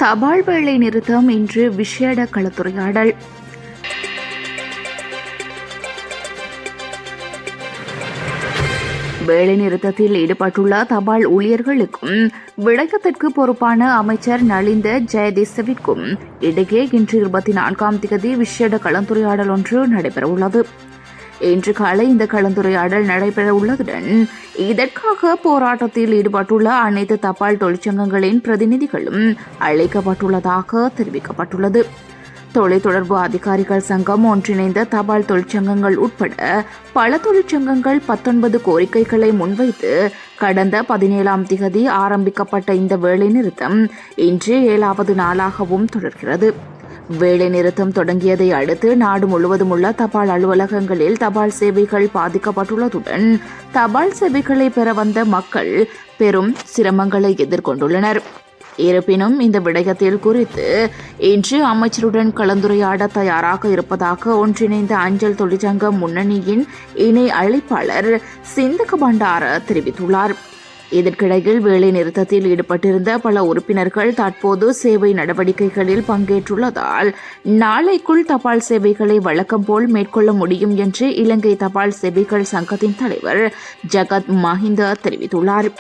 தபால் வேலை நிறுத்தம் இன்று விசேட கலந்துரையாடல். வேலை நிறுத்தத்தில் ஈடுபட்டுள்ள தபால் ஊழியர்களுக்கும் விடயத்திற்கு பொறுப்பான அமைச்சர் நலிந்த ஜெயதிசவிற்கும் இடையே இன்று 24ஆம் தேதி விசேட கலந்துரையாடல் ஒன்று நடைபெறவுள்ளது. இன்று காலை இந்த கலந்துரையாடல் நடைபெறவுள்ளதுடன் இதற்காக போராட்டத்தில் ஈடுபட்டுள்ள அனைத்து தபால் தொழிற்சங்கங்களின் பிரதிநிதிகளும் அழைக்கப்பட்டுள்ளதாக தெரிவிக்கப்பட்டுள்ளது. தொலைத்தொடர்பு அதிகாரிகள் சங்கம், ஒன்றிணைந்த தபால் தொழிற்சங்கங்கள் உட்பட பல தொழிற்சங்கங்கள் 19 கோரிக்கைகளை முன்வைத்து கடந்த 17ஆம் தேதி ஆரம்பிக்கப்பட்ட இந்த வேலைநிறுத்தம் இன்று 7வது நாளாகவும் தொடர்கிறது. வேலைநிறுத்தம் தொடங்கியதை அடுத்து நாடு முழுவதும் உள்ள தபால் அலுவலகங்களில் தபால் சேவைகள் பாதிக்கப்பட்டுள்ளதுடன் தபால் சேவைகளை பெற வந்த மக்கள் பெரும் சிரமங்களை எதிர்கொண்டுள்ளனர். இருப்பினும் இந்த விடயத்தில் குறித்து இன்று அமைச்சருடன் கலந்துரையாட தயாராக இருப்பதாக ஒன்றிணைந்த அஞ்சல் தொழிற்சங்க முன்னணியின் இணை அழைப்பாளர் சிந்தக பண்டார தெரிவித்துள்ளார். இதற்கிடையில் வேலை நிறுத்தத்தில் ஈடுபட்டிருந்த பல உறுப்பினர்கள் தற்போது சேவை நடவடிக்கைகளில் பங்கேற்றுள்ளதால் நாளைக்குள் தபால் சேவைகளை வழக்கம் போல் மேற்கொள்ள முடியும் என்று இலங்கை தபால் சேவைகள் சங்கத்தின் தலைவர் ஜகத் மஹிந்த தெரிவித்துள்ளார்.